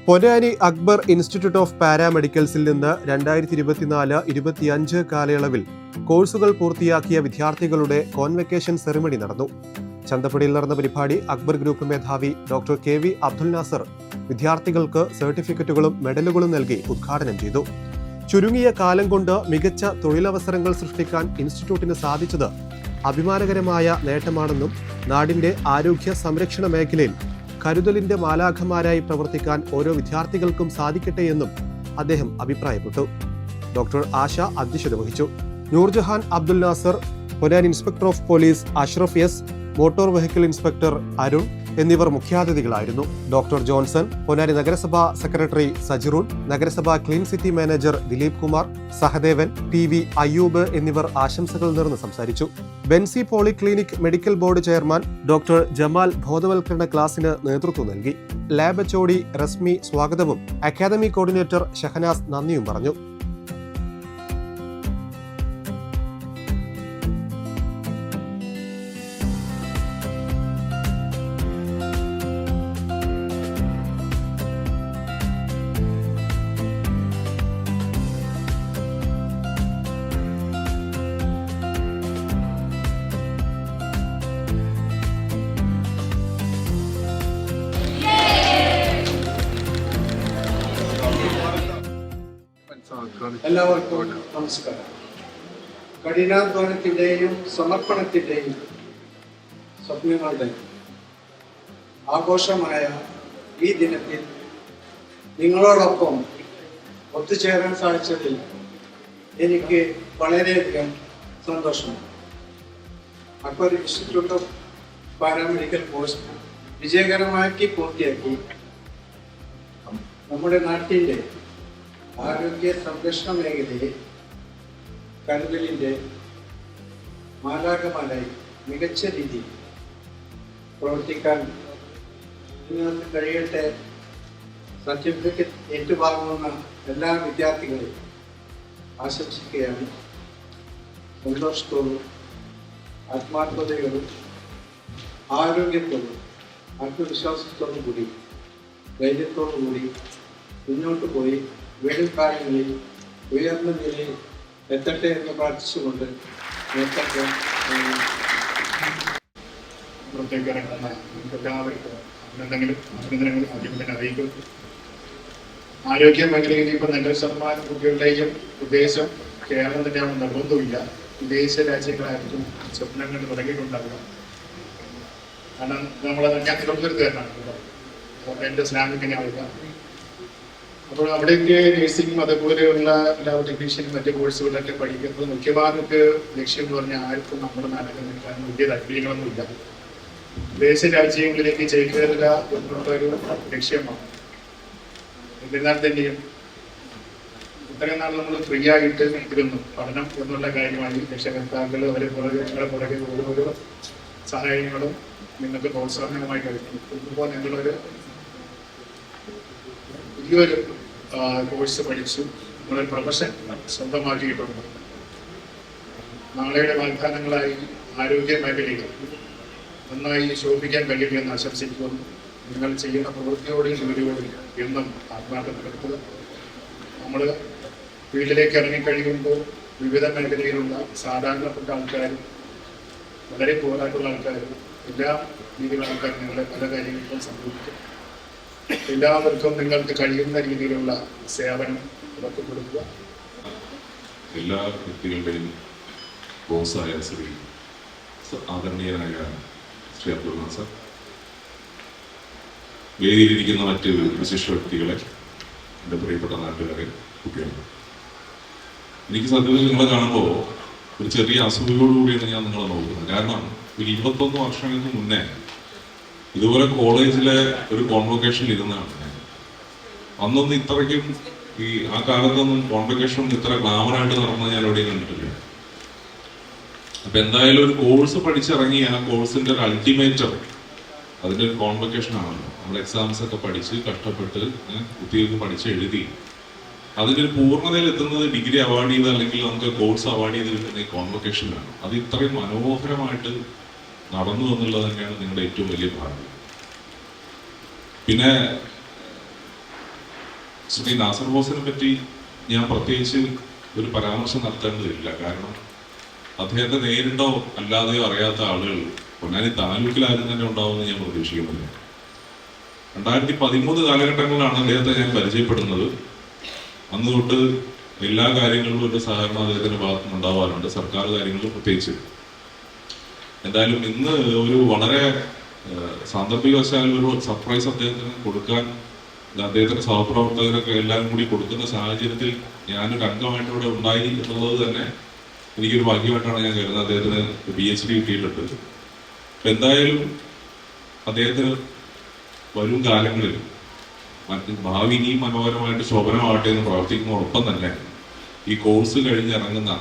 Ponnani Akbar institute of പാരാമെഡിക്കൽസിൽ നിന്ന് 2024-25 കാലയളവിൽ കോഴ്സുകൾ പൂർത്തിയാക്കിയ വിദ്യാർത്ഥികളുടെ കോൺവെക്കേഷൻ സെറിമണി നടന്നു. ചന്തപ്പടിയിൽ നടന്ന പരിപാടി അക്ബർ ഗ്രൂപ്പ് മേധാവി ഡോക്ടർ KV അബ്ദുൽ നാസർ വിദ്യാർത്ഥികൾക്ക് സർട്ടിഫിക്കറ്റുകളും മെഡലുകളും നൽകി ഉദ്ഘാടനം ചെയ്തു. ചുരുങ്ങിയ കാലം കൊണ്ട് മികച്ച തൊഴിലവസരങ്ങൾ സൃഷ്ടിക്കാൻ ഇൻസ്റ്റിറ്റ്യൂട്ടിന് സാധിച്ചത് അഭിമാനകരമായ നേട്ടമാണെന്നും നാടിന്റെ ആരോഗ്യ സംരക്ഷണ മേഖലയിൽ കരുതലിന്റെ മാലാഖമാരായി പ്രവർത്തിക്കാൻ ഓരോ വിദ്യാർത്ഥികൾക്കും സാധിക്കട്ടെ എന്നും അദ്ദേഹം അഭിപ്രായപ്പെട്ടു. ഡോക്ടർ ആശ അധ്യക്ഷത വഹിച്ചു. Noorjahan Abdul Nasar, Ponnani inspector of police Ashraf S, motor vehicle inspector Arun എന്നിവർ മുഖ്യാതിഥികളായിരുന്നു. ഡോക്ടർ ജോൺസൺ, പൊന്നാനി നഗരസഭാ സെക്രട്ടറി സജിറുൻ, നഗരസഭാ clean city manager Dileep Kumar, Sahadevan, PV Ayyub എന്നിവർ ആശംസകൾ നേർന്ന് സംസാരിച്ചു. Benzy polyclinic medical board chairman doctor Jamal ബോധവൽക്കരണ ക്ലാസിന് നേതൃത്വം നൽകി. ലാബ് HOD റസ്മി സ്വാഗതവും അക്കാദമി കോർഡിനേറ്റർ ഷഹനാസ് നന്ദിയും പറഞ്ഞു. എല്ലാവർക്കും നമസ്കാരം. കഠിനാധ്വാനത്തിന്റെയും സമർപ്പണത്തിന്റെയും സ്വപ്നങ്ങളുടെ ആഘോഷമായ ഈ ദിനത്തിൽ നിങ്ങളോടൊപ്പം ഒത്തുചേരാൻ സാധിച്ചതിൽ എനിക്ക് വളരെയധികം സന്തോഷമുണ്ട്. Akbar institute of paramedical course വിജയകരമാക്കി പൂർത്തിയാക്കി നമ്മുടെ നാട്ടിൻ്റെ ആരോഗ്യ സംരക്ഷണ മേഖലയെ കരുതലിൻ്റെ മാലാഖമാരായി മികച്ച രീതിയിൽ പ്രവർത്തിക്കാൻ നിങ്ങൾക്ക് കഴിയട്ടെ. സർട്ടിഫിക്കറ്റ് ഏറ്റുവാങ്ങുന്ന എല്ലാ വിദ്യാർത്ഥികളെയും ആശംസിക്കുകയാണ്. സന്തോഷത്തോടും ആത്മാർത്ഥതയോടും ആരോഗ്യത്തോടും ആത്മവിശ്വാസത്തോടും കൂടി ധൈര്യത്തോടു കൂടി മുന്നോട്ട് പോയി വരും കാലങ്ങളിൽ ഉയർന്ന നിലയിൽ എത്തട്ടെ എന്ന് പ്രാർത്ഥിച്ചുകൊണ്ട് നേരത്തെ പുറത്തേക്ക് ഇറങ്ങുന്ന എല്ലാവർക്കും അഭിനന്ദനങ്ങൾ ആദ്യം തന്നെ അറിയിക്കുന്നു. ആരോഗ്യ മേഖലയിൽ ഇപ്പോൾ 90% കുട്ടികളുടെയും ഉദ്ദേശം കേരളം തന്നെയാണ്, നിർബന്ധമില്ല. വിദേശ രാജ്യങ്ങളായിരിക്കും സ്വപ്നങ്ങൾ തുടങ്ങിയിട്ടുണ്ടാകുക. കാരണം ഞാൻ തിരുവനന്തപുരത്തുകാരനാണ്, എൻ്റെ ഇസ്ലാമിക് ആവുക. അപ്പോൾ അവിടേക്ക് നേഴ്സിംഗും അതുപോലെയുള്ള ലാബ് ടെക്നീഷ്യനും മറ്റു കോഴ്സുകളൊക്കെ പഠിക്കുന്നത് മുഖ്യഭാഗത്ത് ലക്ഷ്യം എന്ന് പറഞ്ഞാൽ ആർക്കും നമ്മുടെ നാട്ടിൽ നിൽക്കാൻ വലിയ താല്പര്യങ്ങളൊന്നുമില്ല. വിദേശ രാജ്യങ്ങളിലേക്ക് ചേക്കേറുക എന്നുള്ളൊരു ലക്ഷ്യമാണ്. എന്നിരുന്നാൽ തന്നെയും ഇത്രയും നാൾ നമ്മൾ ഫ്രീ ആയിട്ട് ഇരുന്നു പഠനം എന്നുള്ള കാര്യമായി രക്ഷകർത്താക്കൾ അവരെ പുറകെ ഓരോ സഹായങ്ങളും നിങ്ങൾക്ക് പ്രോത്സാഹനമായി കഴിഞ്ഞു. ഇപ്പോൾ നിങ്ങളൊരു പുതിയൊരു കോഴ്സ് പഠിച്ചു, നമ്മളൊരു പ്രൊഫഷൻ സ്വന്തമാക്കിയിട്ടുണ്ട്. നാളെയുടെ വാഗ്ദാനങ്ങളായി ആരോഗ്യ മേഖലയിൽ നന്നായി ശോഭിക്കാൻ കഴിയുമെന്ന് ആശംസിക്കുന്നു. നിങ്ങൾ ചെയ്യുന്ന പ്രവൃത്തിയോടും ജോലിയോടും എന്നും ആത്മാർത്ഥപ്പെടുത്തുക. നമ്മൾ വീട്ടിലേക്ക് ഇറങ്ങിക്കഴിയുമ്പോൾ വിവിധ മേഖലയിലുള്ള സാധാരണപ്പെട്ട ആൾക്കാരും വളരെ പോരാട്ടുള്ള ആൾക്കാരും എല്ലാ രീതിയിലുള്ള ആൾക്കാരും നിങ്ങളെ പല കാര്യങ്ങളും സംഭവിക്കും. എല്ലാവർക്കും നിങ്ങൾക്ക് കഴിയുന്ന രീതിയിലുള്ള സേവനം ഉറപ്പ് കൊടുക്കുക. എല്ലാ വ്യക്തികളുടെയും ബോസായ ശ്രീ ആദരണീയനായ ശ്രീ അബ്ദുൽ നാസർ, വേദിയിലിരിക്കുന്ന മറ്റ് വിശിഷ്ട വ്യക്തികളെ, എൻ്റെ പ്രിയപ്പെട്ട നാട്ടുകാരെ, കുട്ടികളെ, എനിക്ക് സത്യത്തിൽ നിങ്ങളെ കാണുമ്പോൾ ഒരു ചെറിയ അസുഖത്തോടുകൂടിയാണ് ഞാൻ നിങ്ങളെ നോക്കുന്നത്. കാരണം ഒരു 21 വർഷങ്ങൾക്ക് മുന്നേ ഇതുപോലെ കോളേജിലെ ഒരു കോൺവൊക്കേഷൻ ഇരുന്നാണ് ഞാൻ. അന്നൊന്നും ഇത്രയ്ക്കും ആ കാലത്തൊന്നും കോൺവൊക്കേഷൻ ഇത്ര ഗ്ലാമറായിട്ട് നടന്നത് ഞാൻ എവിടെയും കണ്ടിട്ടില്ല. അപ്പൊ എന്തായാലും ഒരു കോഴ്സ് പഠിച്ചിറങ്ങി ആ കോഴ്സിന്റെ ഒരു അൾട്ടിമേറ്റർ അതിന്റെ ഒരു കോൺവൊക്കേഷൻ ആണല്ലോ. നമ്മൾ എക്സാംസ് ഒക്കെ പഠിച്ച് കഷ്ടപ്പെട്ട് കുത്തിയൊക്കെ പഠിച്ച് എഴുതി അതിന്റെ ഒരു പൂർണ്ണതയിൽ എത്തുന്നത് ഡിഗ്രി അവാർഡ് ചെയ്ത് അല്ലെങ്കിൽ നമുക്ക് കോഴ്സ് അവാർഡ് ചെയ്ത് കിട്ടുന്ന ഈ കോൺവൊക്കേഷനിലാണ്. അത് ഇത്രയും മനോഹരമായിട്ട് നടന്നു എന്നുള്ളത് തന്നെയാണ് നിങ്ങളുടെ ഏറ്റവും വലിയ ഭാഗ്യം. പിന്നെ ശ്രീ നാസർ ബോസിനെ പറ്റി ഞാൻ പ്രത്യേകിച്ച് ഒരു പരാമർശം നടത്തേണ്ടതില്ല. കാരണം അദ്ദേഹത്തെ നേരിട്ടോ അല്ലാതെയോ അറിയാത്ത ആളുകൾ പൊന്നാനി താലൂക്കിൽ ആരും തന്നെ ഉണ്ടാവുമെന്ന് ഞാൻ പ്രതീക്ഷിക്കുന്നില്ല. 2013 കാലഘട്ടങ്ങളിലാണ് അദ്ദേഹത്തെ ഞാൻ പരിചയപ്പെടുന്നത്. അന്ന് തൊട്ട് എല്ലാ കാര്യങ്ങളിലും ഒരു സഹകരണം അദ്ദേഹത്തിന്റെ ഭാഗത്തുനിന്ന് ഉണ്ടാവാറുണ്ട്, സർക്കാർ കാര്യങ്ങളിൽ പ്രത്യേകിച്ച്. എന്തായാലും ഇന്ന് ഒരു വളരെ സാന്ദർഭികവശാൽ ഒരു സർപ്രൈസ് അദ്ദേഹത്തിന് കൊടുക്കാൻ അദ്ദേഹത്തിന്റെ സഹപ്രവർത്തകരൊക്കെ എല്ലാവരും കൂടി കൊടുക്കുന്ന സാഹചര്യത്തിൽ ഞാനൊരു അംഗമായിട്ട് ഇവിടെ ഉണ്ടായി എന്നുള്ളത് തന്നെ എനിക്കൊരു ഭാഗ്യമായിട്ടാണ് ഞാൻ കരുതുന്നത്. അദ്ദേഹത്തിന് PhD കിട്ടിയിട്ടുണ്ട്. എന്തായാലും അദ്ദേഹത്തിന് വരും കാലങ്ങളിൽ ഭാവി ഇനിയും മനോഹരമായിട്ട് ശോഭനമാകട്ടെ എന്ന് പ്രാർത്ഥിക്കുന്നതോടൊപ്പം തന്നെ ഈ കോഴ്സ് കഴിഞ്ഞിറങ്ങുന്ന,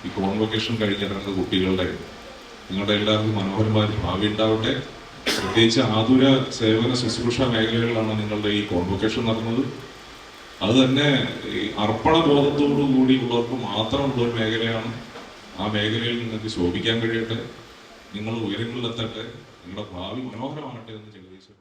ഈ കോൺവൊക്കേഷൻ കഴിഞ്ഞിറങ്ങുന്ന കുട്ടികളുടെ, നിങ്ങളുടെ എല്ലാവർക്കും മനോഹരമായ ഭാവി ഉണ്ടാവട്ടെ. പ്രത്യേകിച്ച് ആതുര സേവന ശുശ്രൂഷ മേഖലകളിലാണ് നിങ്ങളുടെ ഈ കോൺവൊക്കേഷൻ നടന്നത്. അത് തന്നെ ഈ അർപ്പണ ബോധത്തോടു കൂടി ഉള്ളവർക്ക് മാത്രമുള്ള ഒരു മേഖലയാണ്. ആ മേഖലയിൽ നിങ്ങൾക്ക് ശോഭിക്കാൻ കഴിയട്ടെ, നിങ്ങൾ ഉയരങ്ങളിലെത്തട്ടെ, നിങ്ങളുടെ ഭാവി മനോഹരമാകട്ടെ എന്ന് ജഗദീശ്വരൻ.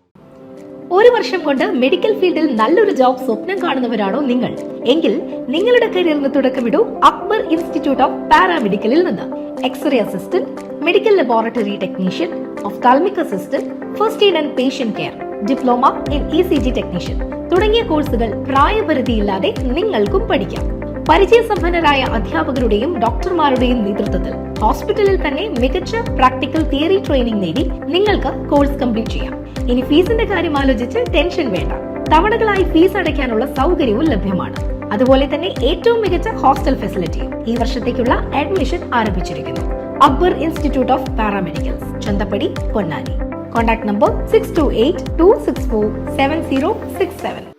ഒരു വർഷം കൊണ്ട് മെഡിക്കൽ ഫീൽഡിൽ നല്ലൊരു ജോബ് സ്വപ്നം കാണുന്നവരാണോ നിങ്ങൾ? എങ്കിൽ നിങ്ങളുടെ കരിയറിന് തുടക്കമിടൂ അക്ബർ ഇൻസ്റ്റിറ്റ്യൂട്ട് ഓഫ് പാരാമെഡിക്കലിൽ നിന്ന്. X-ray assistant, medical laboratory technician, ophthalmic assistant, first aid and patient care, diploma in ECG technician തുടങ്ങിയ കോഴ്സുകൾ പ്രായപരിധിയില്ലാതെ നിങ്ങൾക്കും പഠിക്കാം. പരിചയസമ്പന്നരായ അധ്യാപകരുടെയും ഡോക്ടർമാരുടെയും നേതൃത്വത്തിൽ ഹോസ്പിറ്റലിൽ തന്നെ മികച്ച പ്രാക്ടിക്കൽ തിയറി ട്രെയിനിങ് നേടി നിങ്ങൾക്ക് കോഴ്സ് കംപ്ലീറ്റ് ചെയ്യാം. ഇനി ഫീസിന്റെ കാര്യം ആലോചിച്ച് ടെൻഷൻ വേണ്ട. തവണകളായി ഫീസ് അടയ്ക്കാനുള്ള സൗകര്യവും ലഭ്യമാണ്. അതുപോലെ തന്നെ ഏറ്റവും മികച്ച ഹോസ്റ്റൽ ഫെസിലിറ്റിയും. ഈ വർഷത്തേക്കുള്ള അഡ്മിഷൻ ആരംഭിച്ചിരിക്കുന്നു. Akbar institute of paramedicals, Chanthappadi, Ponnani. Contact number 6282647067.